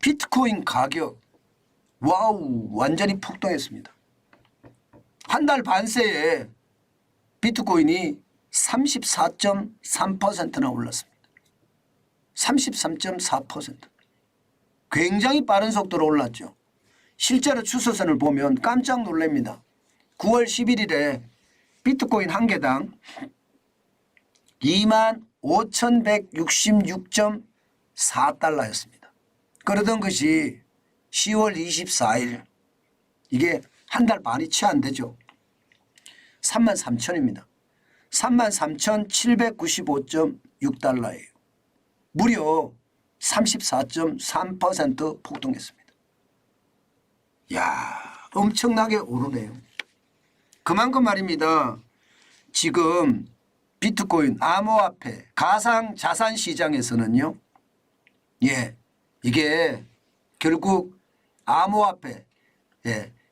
비트코인 가격 와우 완전히 폭등했습니다. 한 달 반 새에 비트코인이 34.3%나 올랐습니다. 33.4%. 굉장히 빠른 속도로 올랐죠. 실제로 추세선을 보면 깜짝 놀랍니다. 9월 11일에 비트코인 한 개당 25,166.4달러였습니다. 그러던 것이 10월 24일 이게 한 달 반이 채 안 되죠. 33,000입니다. 33,795.6달러예요. 무려 34.3% 폭등했습니다. 이야 엄청나게 오르네요. 그만큼 말입니다. 지금 비트코인 암호화폐 가상자산 시장에서는요. 이게 결국 암호화폐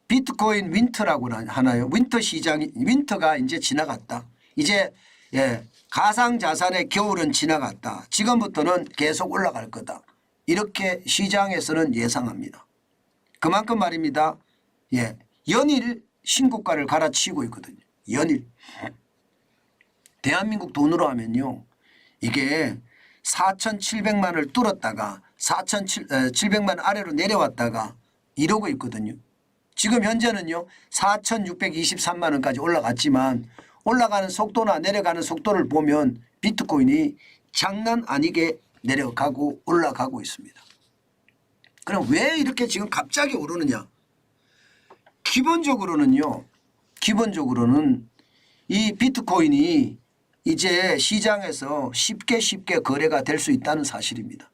비트코인 윈터라고 하나요? 윈터 시장이 윈터가 이제 지나갔다. 이제 가상자산의 겨울은 지나갔다. 지금부터는 계속 올라갈 거다. 이렇게 시장에서는 예상합니다. 그만큼 말입니다. 연일 신고가를 갈아치우고 있거든요. 연일. 대한민국 돈으로 하면요. 이게 4,700만을 뚫었다가 4,700만 아래로 내려왔다가 이러고 있거든요. 지금 현재는요. 4,623만 원까지 올라갔지만 올라가는 속도나 내려가는 속도를 보면 비트코인이 장난 아니게 내려가고 올라가고 있습니다. 그럼 왜 이렇게 지금 갑자기 오르느냐. 기본적으로는 이 비트코인이 이제 시장에서 쉽게 거래가 될 수 있다는 사실입니다.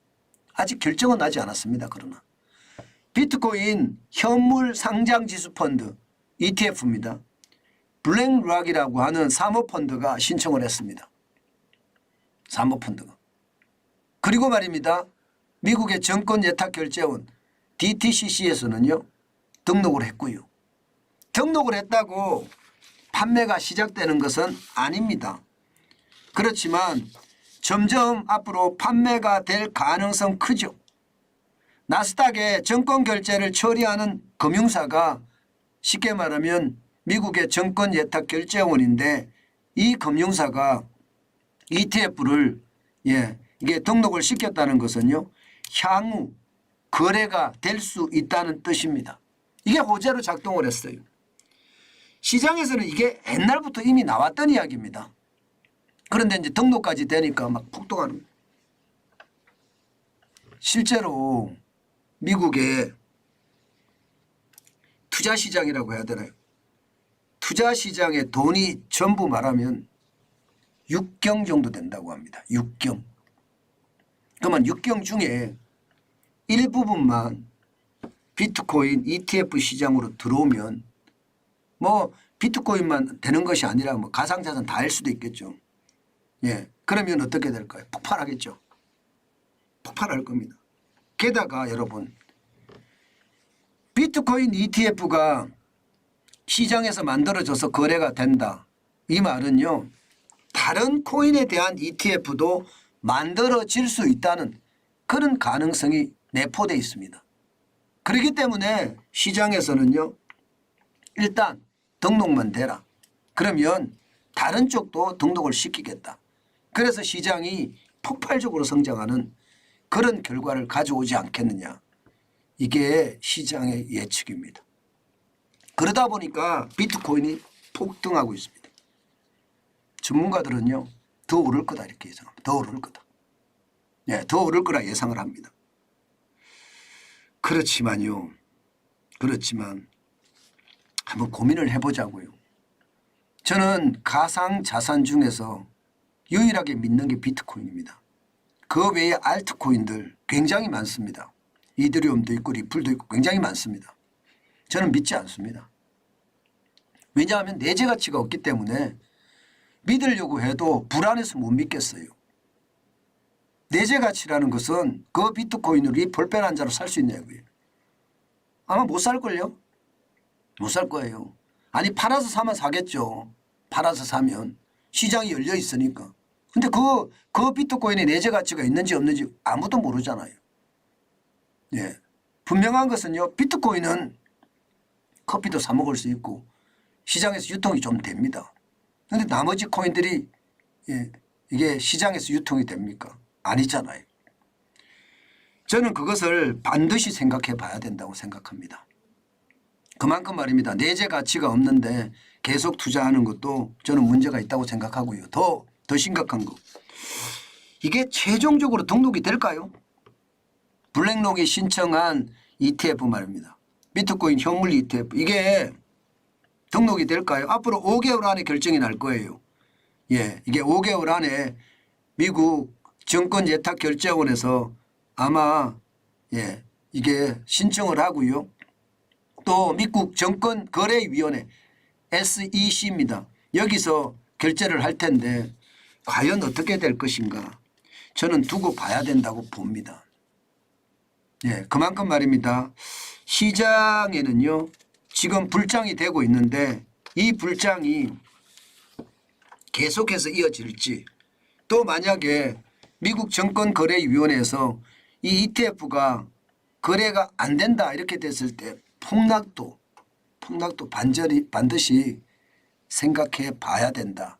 아직 결정은 나지 않았습니다. 그러나 비트코인 현물 상장지수 펀드 ETF입니다. 블랙락이라고 하는 사모펀드가 신청을 했습니다. 사모펀드가. 그리고 말입니다. 미국의 정권예탁결제원 DTCC에서는요. 등록을 했고요. 등록을 했다고 판매가 시작되는 것은 아닙니다. 그렇지만 점점 앞으로 판매가 될 가능성 크죠. 나스닥의 정권결제를 처리하는 금융사가 쉽게 말하면 미국의 정권예탁결제원인데 이 금융사가 ETF를 이게 등록을 시켰다는 것은요. 향후 거래가 될 수 있다는 뜻입니다. 이게 호재로 작동을 했어요. 시장에서는 이게 옛날부터 이미 나왔던 이야기입니다. 그런데 이제 등록까지 되니까 막 폭등하는 거예요. 실제로 미국의 투자시장이라고 해야 되나요? 투자시장에 돈이 전부 말하면 6경 정도 된다고 합니다. 6경. 그러면 6경 중에 일부분만 비트코인 ETF 시장으로 들어오면 뭐 비트코인만 되는 것이 아니라 뭐 가상자산 다 할 수도 있겠죠. 그러면 어떻게 될까요? 폭발하겠죠. 폭발할 겁니다. 게다가 여러분 비트코인 ETF가 시장에서 만들어져서 거래가 된다. 이 말은요. 다른 코인에 대한 ETF도 만들어질 수 있다는 그런 가능성이 내포되어 있습니다. 그렇기 때문에 시장에서는요. 일단 등록만 되라. 그러면 다른 쪽도 등록을 시키겠다. 그래서 시장이 폭발적으로 성장하는 그런 결과를 가져오지 않겠느냐. 이게 시장의 예측입니다. 그러다 보니까 비트코인이 폭등하고 있습니다. 전문가들은요. 더 오를 거다 이렇게 예상합니다. 더 오를 거다. 더 오를 거라 예상을 합니다. 그렇지만 한번 고민을 해보자고요. 저는 가상자산 중에서 유일하게 믿는 게 비트코인입니다. 그 외에 알트코인들 굉장히 많습니다. 이더리움도 있고 리플도 있고 굉장히 많습니다. 저는 믿지 않습니다. 왜냐하면 내재 가치가 없기 때문에 믿으려고 해도 불안해서 못 믿겠어요. 내재 가치라는 것은 그 비트코인으로 이 볼펜 한 자로 살 수 있냐고요. 아마 못 살걸요. 못 살 거예요. 아니 팔아서 사면 사겠죠. 팔아서 사면 시장이 열려 있으니까. 근데 그 비트코인에 내재 가치가 있는지 없는지 아무도 모르잖아요. 분명한 것은요. 비트코인은 커피도 사 먹을 수 있고 시장에서 유통이 좀 됩니다. 그런데 나머지 코인들이 이게 시장에서 유통이 됩니까? 아니잖아요. 저는 그것을 반드시 생각해 봐야 된다고 생각합니다. 그만큼 말입니다. 내재 가치가 없는데 계속 투자하는 것도 저는 문제가 있다고 생각하고요. 더 심각한 거. 이게 최종적으로 등록이 될까요? 블랙록이 신청한 ETF 말입니다. 비트코인 현물 ETF. 이게 등록이 될까요? 앞으로 5개월 안에 결정이 날 거예요. 예, 이게 5개월 안에 미국 정권예탁결제원에서 아마 이게 신청을 하고요. 또 미국 정권거래위원회 SEC입니다. 여기서 결제를 할 텐데 과연 어떻게 될 것인가 저는 두고 봐야 된다고 봅니다. 예, 그만큼 말입니다. 시장에는요 지금 불장이 되고 있는데 이 불장이 계속해서 이어질지 또 만약에 미국 정권거래위원회에서 이 ETF가 거래가 안 된다 이렇게 됐을 때 폭락도 반드시 생각해 봐야 된다.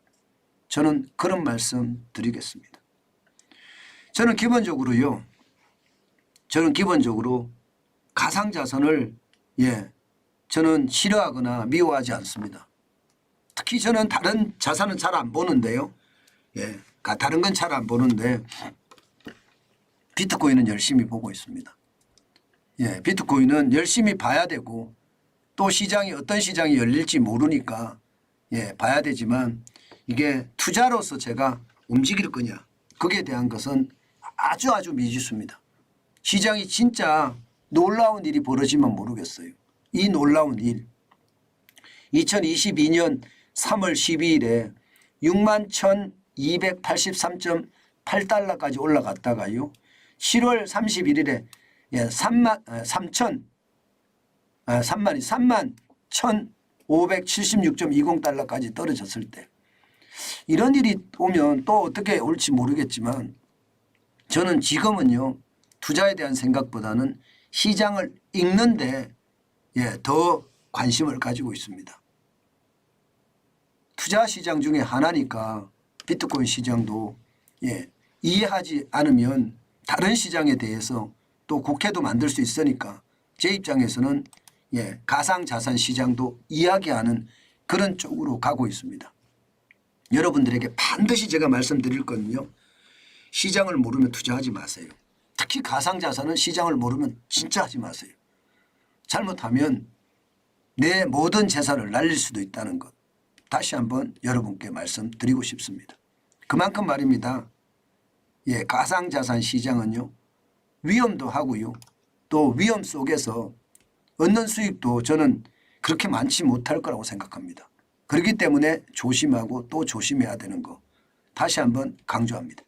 저는 그런 말씀 드리겠습니다. 저는 기본적으로 가상자산을 저는 싫어하거나 미워하지 않습니다. 특히 저는 다른 자산은 잘 안 보는데요. 다른 건 잘 안 보는데 비트코인은 열심히 보고 있습니다. 비트코인은 열심히 봐야 되고 또 시장이 어떤 시장이 열릴지 모르니까 봐야 되지만 이게 투자로서 제가 움직일 거냐 거기에 대한 것은 아주 미지수입니다. 시장이 진짜 놀라운 일이 벌어지면 모르겠어요. 이 놀라운 일 2022년 3월 12일에 61,283.8달러까지 올라갔다가요. 7월 31일에 31,576.20달러까지 떨어졌을 때 이런 일이 오면 또 어떻게 올지 모르겠지만 저는 지금은요. 투자에 대한 생각보다는 시장을 읽는데 더 관심을 가지고 있습니다. 투자 시장 중에 하나니까 비트코인 시장도 이해하지 않으면 다른 시장에 대해서 또 국회도 만들 수 있으니까 제 입장에서는 가상자산 시장도 이야기하는 그런 쪽으로 가고 있습니다. 여러분들에게 반드시 제가 말씀드릴 건요. 시장을 모르면 투자하지 마세요. 특히 가상자산은 시장을 모르면 진짜 하지 마세요. 잘못하면 내 모든 재산을 날릴 수도 있다는 것 다시 한번 여러분께 말씀드리고 싶습니다. 그만큼 말입니다. 가상자산 시장은요. 위험도 하고요. 또 위험 속에서 얻는 수익도 저는 그렇게 많지 못할 거라고 생각합니다. 그렇기 때문에 조심하고 또 조심해야 되는 거 다시 한번 강조합니다.